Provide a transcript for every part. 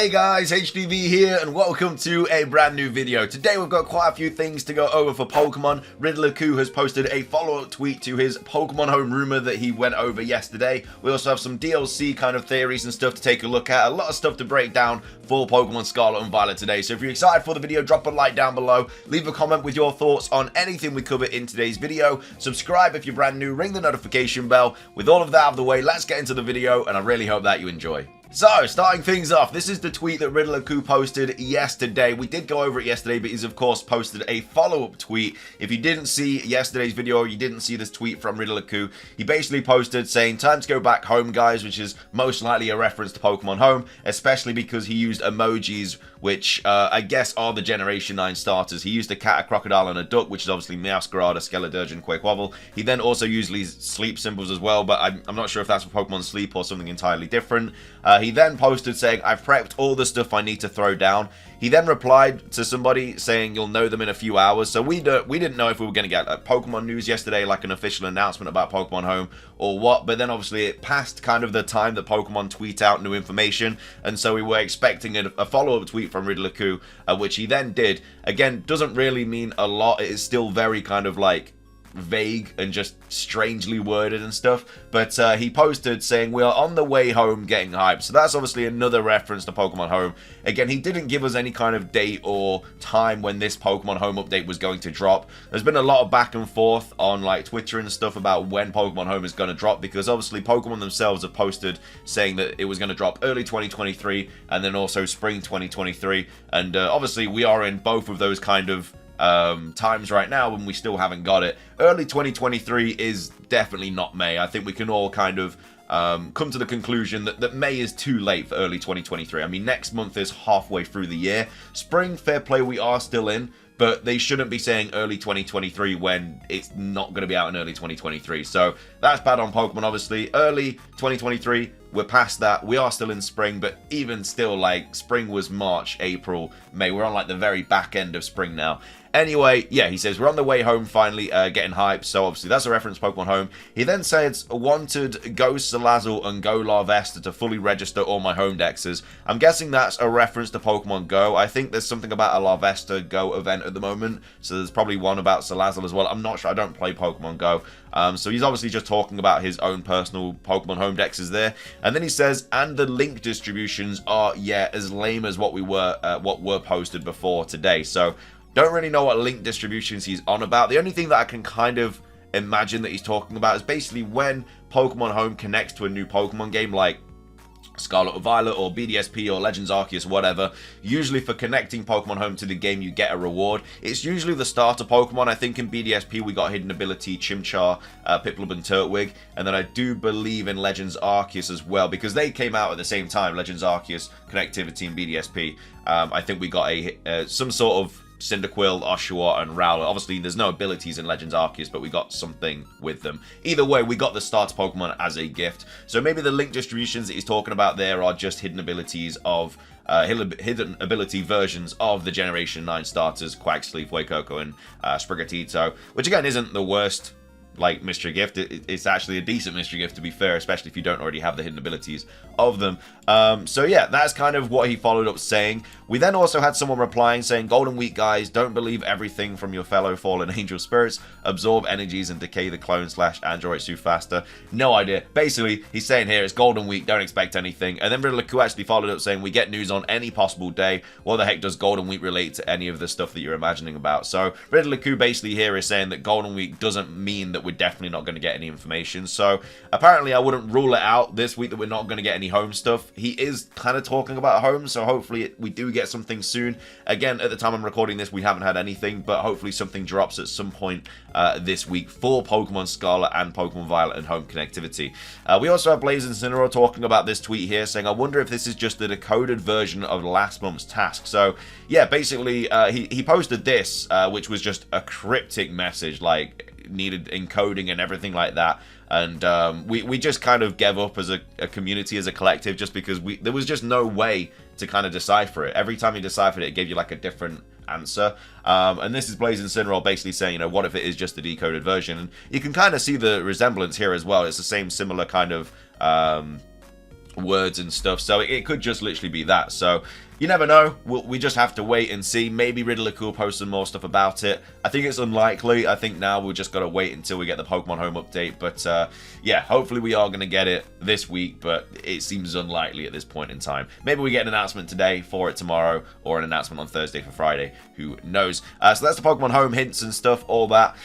Hey guys, HDvee here and welcome to a brand new video. Today we've got quite a few things to go over for Pokemon. Riddler-Coo has posted a follow-up tweet to his Pokemon Home rumor that he went over yesterday. We also have some DLC kind of theories and stuff to take a look at. A lot of stuff to break down for Pokemon Scarlet and Violet today. So if you're excited for the video, drop a like down below. Leave a comment with your thoughts on anything we cover in today's video. Subscribe if you're brand new, ring the notification bell. With all of that out of the way, let's get into the video and I really hope that you enjoy. So, starting things off, this is the tweet that Riddler-Coo posted yesterday. We did go over it yesterday, but he's of course posted a follow-up tweet. If you didn't see yesterday's video or you didn't see this tweet from Riddler-Coo, he basically posted saying, "Time to go back home, guys," which is most likely a reference to Pokemon Home, especially because he used emojis, which I guess are the Generation 9 starters. He used a cat, a crocodile, and a duck, which is obviously Meowscarada, Skeleturge, Quaquaval. He then also used these sleep symbols as well, but I'm not sure if that's for Pokemon Sleep or something entirely different. He then posted saying, "I've prepped all the stuff I need to throw down." He then replied to somebody saying, "You'll know them in a few hours." So we didn't know if we were going to get Pokemon news yesterday, like an official announcement about Pokemon Home or what. But then obviously it passed kind of the time that Pokemon tweet out new information. And so we were expecting a follow-up tweet from Riddler-Coo, which he then did. Again, doesn't really mean a lot. It is still very kind of like vague and just strangely worded and stuff, but he posted saying, "We are on the way home getting hyped." So that's obviously another reference to Pokemon Home. Again, he didn't give us any kind of date or time when this Pokemon Home update was going to drop. There's been a lot of back and forth on like Twitter and stuff about when Pokemon Home is going to drop, because obviously Pokemon themselves have posted saying that it was going to drop early 2023 and then also spring 2023, and obviously we are in both of those kind of times right now when we still haven't got it. Early 2023 is definitely not May. I think we can all kind of come to the conclusion that May is too late for early 2023. I mean, next month is halfway through the year. Spring, fair play, we are still in, but they shouldn't be saying early 2023 when it's not going to be out in early 2023. So that's bad on Pokemon, obviously. Early 2023, we're past that. We are still in spring, but even still, like, spring was March, April, May. We're on, like, the very back end of spring now. Anyway, yeah, he says, "We're on the way home finally, getting hyped." So obviously that's a reference to Pokemon Home. He then says, "Wanted Go Salazzle and Go Larvesta to fully register all my home dexes." I'm guessing that's a reference to Pokemon Go. I think there's something about a Larvesta Go event at the moment, so there's probably one about Salazzle as well. I'm not sure. I don't play Pokemon Go. So he's obviously just talking about his own personal Pokemon Home dexes there. And then he says, "And the link distributions are, yeah, as lame as what were posted before today." So don't really know what link distributions he's on about. The only thing that I can kind of imagine that he's talking about is basically when Pokemon Home connects to a new Pokemon game like Scarlet or Violet or BDSP or Legends Arceus, whatever. Usually for connecting Pokemon Home to the game, you get a reward. It's usually the starter Pokemon. I think in BDSP we got Hidden Ability, Chimchar, Piplup and Turtwig. And then I do believe in Legends Arceus as well, because they came out at the same time, Legends Arceus, Connectivity and BDSP. I think we got some sort of Cyndaquil, Oshawott, and Rowlet. Obviously, there's no abilities in Legends Arceus, but we got something with them. Either way, we got the starter Pokemon as a gift. So maybe the link distributions that he's talking about there are just hidden abilities of hidden ability versions of the Generation 9 starters, Quaxly, Fuecoco, and Sprigatito, which again isn't the worst like mystery gift. It's actually a decent mystery gift, to be fair, especially if you don't already have the hidden abilities of them. So yeah, that's kind of what he followed up saying. We then also had someone replying saying, "Golden Week, guys, don't believe everything from your fellow fallen angel spirits. Absorb energies and decay the clone / Android faster." No idea. Basically, he's saying here it's Golden Week, don't expect anything. And then Riddler-Coo actually followed up saying, "We get news on any possible day. What the heck does Golden Week relate to any of the stuff that you're imagining about?" So Riddler-Coo basically here is saying that Golden Week doesn't mean that we're definitely not going to get any information. So apparently I wouldn't rule it out this week that we're not going to get any home stuff. He is kind of talking about home, so hopefully we do get something soon. Again, at the time I'm recording this, we haven't had anything, but hopefully something drops at some point this week for Pokemon Scarlet and Pokemon Violet and home connectivity. We also have Blaze Incineroar talking about this tweet here, saying, "I wonder if this is just the decoded version of last month's task." So yeah, basically he posted this, which was just a cryptic message, like needed encoding and everything like that. And we just kind of gave up as a community, as a collective, just because there was just no way to kind of decipher it. Every time you deciphered it, it gave you like a different answer. And this is Blaze Incineroar basically saying, you know, what if it is just the decoded version? And you can kind of see the resemblance here as well. It's the same similar kind of words and stuff, so it could just literally be that. So you never know. We just have to wait and see. Maybe Riddler will post some more stuff about it. I think it's unlikely. I think now we've just got to wait until we get the Pokemon Home update. But yeah, hopefully we are going to get it this week, but it seems unlikely at this point in time. Maybe we get an announcement today for it tomorrow, or an announcement on Thursday for Friday. Who knows? So that's the Pokemon Home hints and stuff, all that.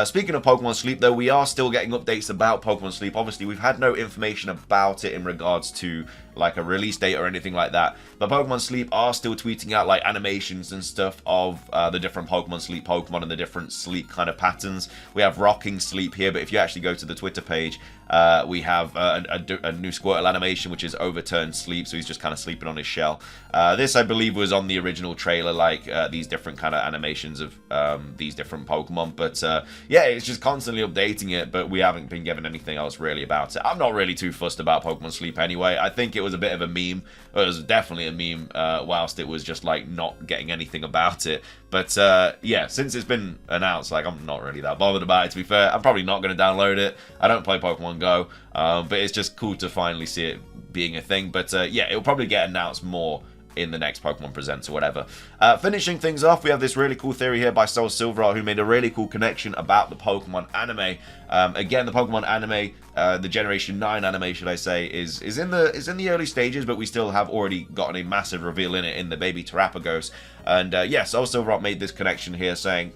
Speaking of Pokemon Sleep, though, we are still getting updates about Pokemon Sleep. Obviously, we've had no information about it in regards to like a release date or anything like that, but Pokemon Sleep are still tweeting out like animations and stuff of the different Pokemon Sleep Pokemon and the different sleep kind of patterns. We have Rocking Sleep here, but if you actually go to the Twitter page, we have a new Squirtle animation, which is Overturned Sleep, so he's just kind of sleeping on his shell. This, I believe, was on the original trailer, like these different kind of animations of these different Pokemon, but yeah, it's just constantly updating it, but we haven't been given anything else really about it. I'm not really too fussed about Pokemon Sleep anyway. I think it was a bit of a meme. It was definitely a meme, whilst it was just like not getting anything about it. But yeah, since it's been announced, like I'm not really that bothered about it, to be fair. I'm probably not going to download it. I don't play Pokemon Go, but it's just cool to finally see it being a thing. But yeah, it'll probably get announced more in the next Pokemon Presents or whatever. Finishing things off, we have this really cool theory here by Soul Silver, who made a really cool connection about the Pokemon anime. Again, the Pokemon anime, the Generation 9 anime, should I say, is in the early stages, but we still have already gotten a massive reveal in it in the baby Terapagos. And yeah, Soul Silver made this connection here, saying,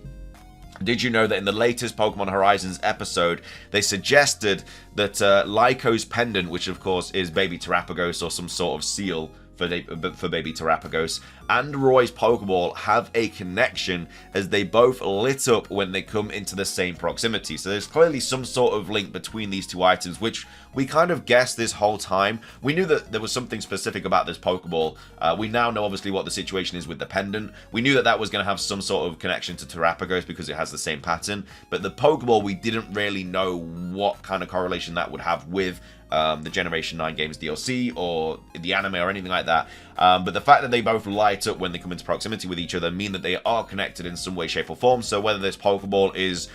did you know that in the latest Pokemon Horizons episode, they suggested that Lyco's pendant, which of course is baby Terapagos or some sort of seal for baby Terapagos, and Roy's Pokeball have a connection, as they both lit up when they come into the same proximity. So there's clearly some sort of link between these two items, which we kind of guessed this whole time. We knew that there was something specific about this Pokeball. We now know obviously what the situation is with the pendant. We knew that that was going to have some sort of connection to Terapagos because it has the same pattern, but the Pokeball, we didn't really know what kind of correlation that would have with the Generation 9 games DLC or the anime or anything like that. But the fact that they both light up when they come into proximity with each other mean that they are connected in some way, shape or form. So whether this Pokeball is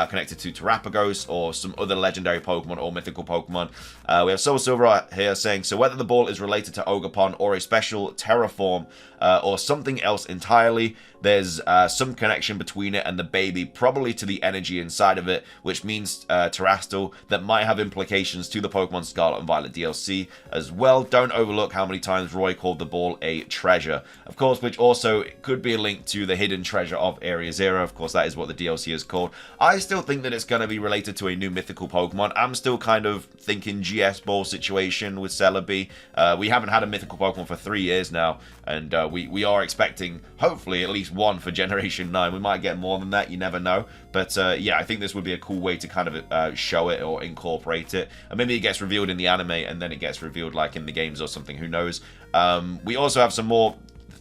connected to Terapagos or some other legendary Pokemon or mythical Pokemon. We have Soul Silver here saying, so whether the ball is related to Ogerpon or a special Terraform or something else entirely, there's some connection between it and the baby, probably to the energy inside of it, which means Terastal, that might have implications to the Pokemon Scarlet and Violet DLC as well. Don't overlook how many times Roy called the ball a treasure, of course, which also could be a link to the hidden treasure of Area Zero. Of course, that is what the DLC is called. I still think that it's going to be related to a new mythical Pokemon. I'm still kind of thinking GS Ball situation with Celebi. We haven't had a mythical Pokemon for 3 years now, and we are expecting, hopefully, at least one for Generation 9. We might get more than that, you never know. But yeah, I think this would be a cool way to kind of show it or incorporate it. And maybe it gets revealed in the anime and then it gets revealed like in the games or something, who knows. We also have some more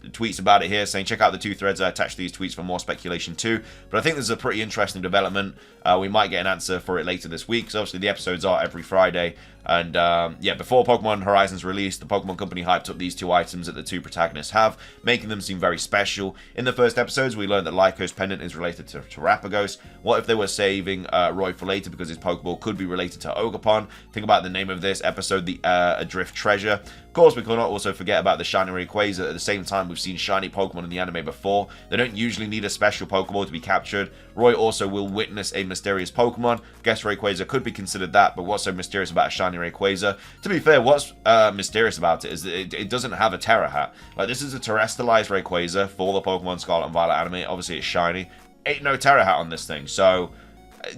tweets about it here saying, check out the 2 threads I attached to these tweets for more speculation too. But I think this is a pretty interesting development. We might get an answer for it later this week, so obviously the episodes are every Friday. And yeah, before Pokemon Horizons released, the Pokemon Company hyped up these 2 items that the 2 protagonists have, making them seem very special. In the first episodes, we learned that Lyco's pendant is related to Terapagos. What if they were saving Roy for later because his Pokeball could be related to Ogerpon? Think about the name of this episode, the Adrift Treasure. Of course, we cannot also forget about the Shiny Rayquaza. At the same time, we've seen shiny Pokemon in the anime before. They don't usually need a special Pokeball to be captured. Roy also will witness a mysterious Pokemon. Guess Rayquaza could be considered that, but what's so mysterious about a shiny Rayquaza? To be fair, what's mysterious about it is that it doesn't have a Terra hat. Like, this is a terrestrialized Rayquaza for the Pokemon Scarlet and Violet anime. Obviously, it's shiny. Ain't no Terra hat on this thing, so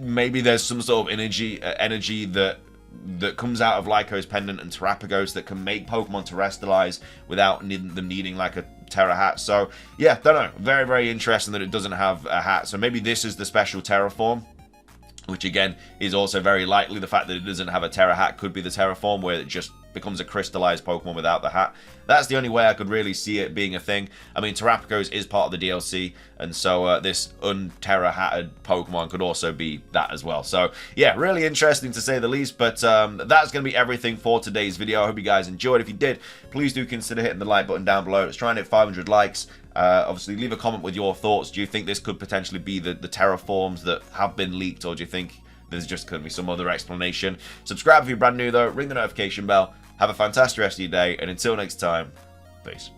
maybe there's some sort of energy that comes out of Lyco's pendant and Terapagos that can make Pokemon terrestrialize without them needing like a Terra hat. So yeah, don't know. Very, very interesting that it doesn't have a hat. So maybe this is the special Terraform, which again is also very likely. The fact that it doesn't have a Terra hat could be the Terraform, where it just becomes a crystallized Pokemon without the hat. That's the only way I could really see it being a thing. I mean, Terapagos is part of the DLC, and so this un-Terra hatted Pokemon could also be that as well. So yeah, really interesting to say the least, but that's going to be everything for today's video. I hope you guys enjoyed. If you did, please do consider hitting the like button down below. Let's try and hit 500 likes. Obviously, leave a comment with your thoughts. Do you think this could potentially be the Terraforms that have been leaked, or do you think there's just going to be some other explanation? Subscribe if you're brand new, though. Ring the notification bell. Have a fantastic rest of your day, and until next time, peace.